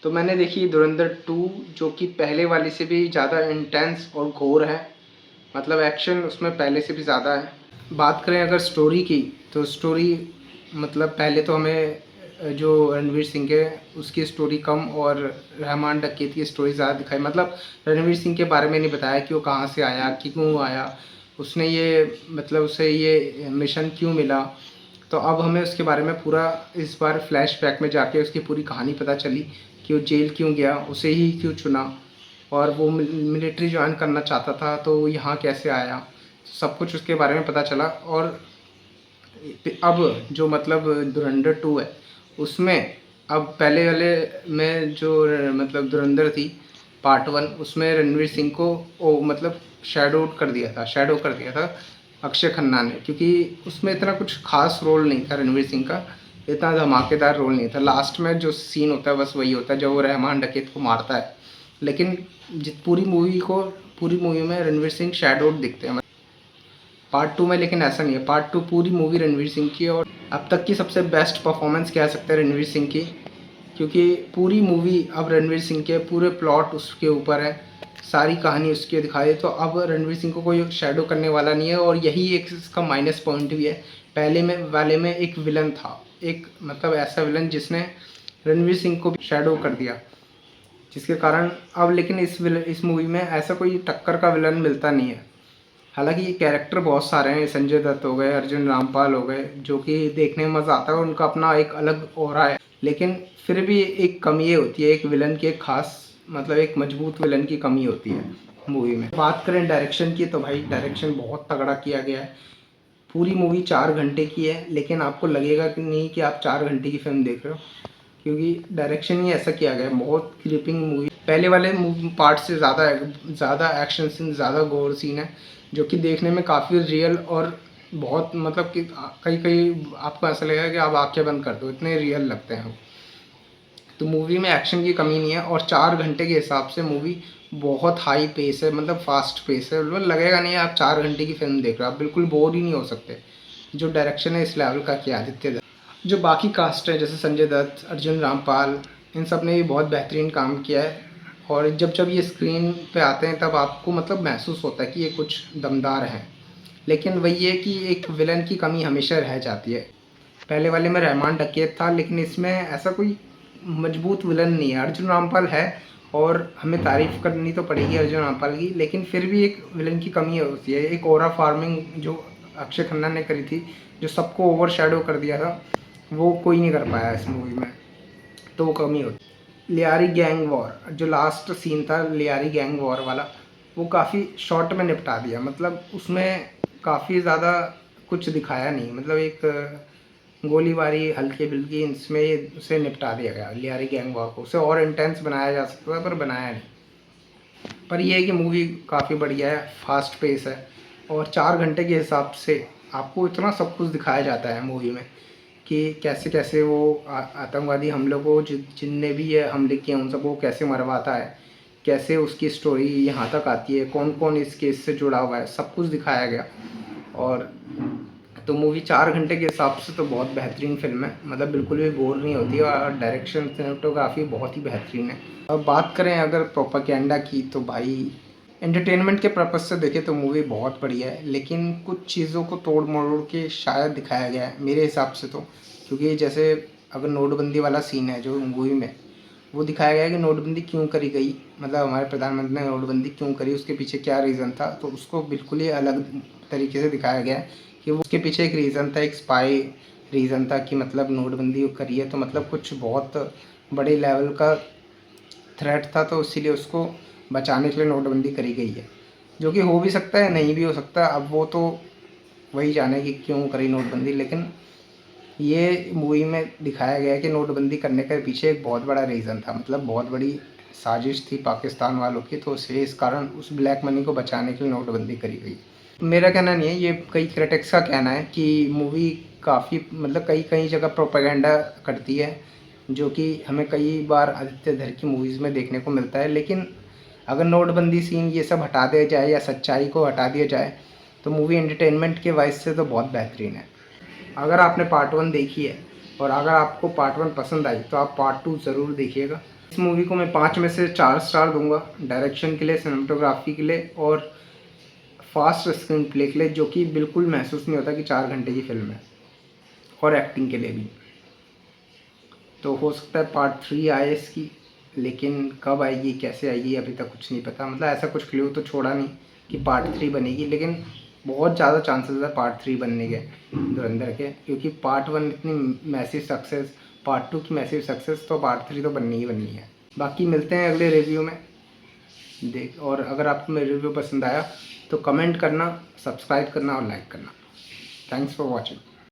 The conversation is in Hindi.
तो मैंने देखी धुरंधर 2, जो कि पहले वाली से भी ज़्यादा इंटेंस और घोर है। मतलब एक्शन उसमें पहले से भी ज़्यादा है। बात करें अगर स्टोरी की, तो स्टोरी मतलब पहले तो हमें जो रणवीर सिंह है उसकी स्टोरी कम और रहमान डकैत की स्टोरी ज़्यादा दिखाई। मतलब रणवीर सिंह के बारे में नहीं बताया कि वो कहाँ से आया, कि क्यों आया, उसने ये मतलब उसे ये मिशन क्यों मिला। तो अब हमें उसके बारे में पूरा इस बार फ्लैशबैक में जाके उसकी पूरी कहानी पता चली कि वो जेल क्यों गया, उसे ही क्यों चुना, और वो मिलिट्री ज्वाइन करना चाहता था तो वो यहाँ कैसे आया। सब कुछ उसके बारे में पता चला। और अब जो मतलब धुरंधर 2 है उसमें अब पहले वाले में जो मतलब धुरंधर थी पार्ट 1, उसमें रणवीर सिंह को वो मतलब शैडो कर दिया था अक्षय खन्ना ने, क्योंकि उसमें इतना कुछ खास रोल नहीं था रणवीर सिंह का, इतना धमाकेदार रोल नहीं था। लास्ट में जो सीन होता है बस वही होता है जब वो रहमान डकैत को मारता है। लेकिन पूरी मूवी में रणवीर सिंह शैडोड दिखते हैं पार्ट 2 में। लेकिन ऐसा नहीं है, पार्ट 2 पूरी मूवी रणवीर सिंह की है और अब तक की सबसे बेस्ट परफॉर्मेंस कह सकते हैं रणवीर सिंह की, क्योंकि पूरी मूवी अब रणवीर सिंह के पूरे प्लॉट उसके ऊपर है, सारी कहानी उसकी दिखाई। तो अब रणवीर सिंह को कोई शैडो करने वाला नहीं है और यही एक इसका माइनस पॉइंट भी है। पहले में वाले में एक विलन था, एक मतलब ऐसा विलन जिसने रणवीर सिंह को भी शैडो कर दिया, जिसके कारण अब लेकिन इस मूवी में ऐसा कोई टक्कर का विलन मिलता नहीं है। हालांकि ये कैरेक्टर बहुत सारे हैं, संजय दत्त हो गए, अर्जुन रामपाल हो गए, जो कि देखने में मज़ा आता है, उनका अपना एक अलग ऑरा है। लेकिन फिर भी एक कमी ये होती है, एक विलन की एक खास मतलब एक मजबूत विलन की कमी होती है मूवी में। बात करें डायरेक्शन की, तो भाई डायरेक्शन बहुत तगड़ा किया गया है। पूरी मूवी 4 घंटे की है, लेकिन आपको लगेगा कि नहीं कि आप 4 घंटे की फिल्म देख रहे हो, क्योंकि डायरेक्शन ही ऐसा किया गया है। बहुत क्लिपिंग मूवी, पहले वाले पार्ट से ज़्यादा एक्शन सीन, ज़्यादा गोर सीन है, जो कि देखने में काफ़ी रियल और बहुत मतलब कि कई कई आपको ऐसा लगेगा कि आप आंखें बंद कर दो, इतने रियल लगते हैं वो। तो मूवी में एक्शन की कमी नहीं है और 4 घंटे के हिसाब से मूवी बहुत हाई पेस है, मतलब फास्ट पेस है। मतलब लगेगा नहीं आप 4 घंटे की फिल्म देख रहे हो, आप बिल्कुल बोर ही नहीं हो सकते। जो डायरेक्शन है इस लेवल का किया आदित्य दत्त। जो बाकी कास्ट है जैसे संजय दत्त, अर्जुन रामपाल, इन सब ने भी बहुत बेहतरीन काम किया है। और जब जब ये स्क्रीन पे आते हैं तब आपको मतलब महसूस होता है कि ये कुछ दमदार हैं। लेकिन वही है कि एक विलन की कमी हमेशा रह जाती है। पहले वाले में रहमान डकैत था, लेकिन इसमें ऐसा कोई मजबूत विलन नहीं है। अर्जुन रामपाल है और हमें तारीफ़ करनी तो पड़ेगी अर्जुन रामपाल की, लेकिन फिर भी एक विलन की कमी होती है। एक ऑरा फार्मिंग जो अक्षय खन्ना ने करी थी, जो सबको ओवर शैडो कर दिया था, वो कोई नहीं कर पाया इस मूवी में, तो वो कमी होती है। लियारी गैंग वॉर, जो लास्ट सीन था लियारी गैंग वॉर वाला, वो काफ़ी शॉर्ट में निपटा दिया। मतलब उसमें काफ़ी ज़्यादा कुछ दिखाया नहीं, मतलब एक गोलीबारी हल्की फुल्की इसमें उसे निपटा दिया गया लियारी गैंग वॉर को। उसे और इंटेंस बनाया जा सकता था पर बनाया नहीं। पर यह है कि मूवी काफ़ी बढ़िया है, फास्ट पेस है और 4 घंटे के हिसाब से आपको इतना सब कुछ दिखाया जाता है मूवी में कि कैसे कैसे वो आतंकवादी हमलों को जिनने भी ये हमले किए उन सबको कैसे मरवाता है, कैसे उसकी स्टोरी यहाँ तक आती है, कौन कौन इस केस से जुड़ा हुआ है, सब कुछ दिखाया गया। और तो मूवी 4 घंटे के हिसाब से तो बहुत बेहतरीन फिल्म है, मतलब बिल्कुल भी बोर नहीं होती है और डायरेक्शन सिनेमेटोग्राफी बहुत ही बेहतरीन है। अब बात करें अगर प्रोपागेंडा की, तो भाई एंटरटेनमेंट के पर्पज़ से देखें तो मूवी बहुत बढ़िया है, लेकिन कुछ चीज़ों को तोड़ मरोड़ के शायद दिखाया गया है मेरे हिसाब से तो। क्योंकि जैसे अगर नोटबंदी वाला सीन है जो मूवी में, वो दिखाया गया है कि नोटबंदी क्यों करी गई, मतलब हमारे प्रधानमंत्री ने नोटबंदी क्यों करी, उसके पीछे क्या रीज़न था, तो उसको बिल्कुल ही अलग तरीके से दिखाया गया है कि वो उसके पीछे एक रीज़न था, एक स्पाई रीज़न था कि मतलब नोटबंदी करी है तो मतलब कुछ बहुत बड़े लेवल का थ्रेट था, तो इसीलिए उसको बचाने के लिए नोटबंदी करी गई है। जो कि हो भी सकता है, नहीं भी हो सकता, अब वो तो वही जाने कि क्यों करी नोटबंदी। लेकिन ये मूवी में दिखाया गया है कि नोटबंदी करने के पीछे एक बहुत बड़ा रीज़न था, मतलब बहुत बड़ी साजिश थी पाकिस्तान वालों की, तो इसलिए इस कारण उस ब्लैक मनी को बचाने के लिए नोटबंदी करी गई। मेरा कहना नहीं है, ये कई क्रिटिक्स का कहना है कि मूवी काफ़ी मतलब कई कई जगह प्रोपेगेंडा करती है, जो कि हमें कई बार आदित्य धर की मूवीज़ में देखने को मिलता है। लेकिन अगर नोटबंदी सीन ये सब हटा दिया जाए या सच्चाई को हटा दिया जाए तो मूवी एंटरटेनमेंट के वाइज से तो बहुत बेहतरीन है। अगर आपने पार्ट 1 देखी है और अगर आपको पार्ट 1 पसंद आई तो आप पार्ट 2 ज़रूर देखिएगा। इस मूवी को मैं 5 में से 4 स्टार दूंगा, डायरेक्शन के लिए, सिनेमेटोग्राफी के लिए और फास्ट स्क्रीन प्ले के लिए, जो कि बिल्कुल महसूस नहीं होता कि 4 घंटे की फिल्म है, और एक्टिंग के लिए भी। तो हो सकता है पार्ट 3 आए इसकी, लेकिन कब आएगी कैसे आएगी अभी तक कुछ नहीं पता। मतलब ऐसा कुछ क्लू तो छोड़ा नहीं कि पार्ट 3 बनेगी, लेकिन बहुत ज़्यादा चांसेस है पार्ट 3 बनने के धुरंधर के, क्योंकि पार्ट 1 इतनी मैसिव सक्सेस, पार्ट 2 की मैसिव सक्सेस, तो पार्ट 3 तो बननी ही बननी है। बाकी मिलते हैं अगले रिव्यू में देख। और अगर आपको मेरा रिव्यू पसंद आया तो कमेंट करना, सब्सक्राइब करना और लाइक करना। Thanks for watching.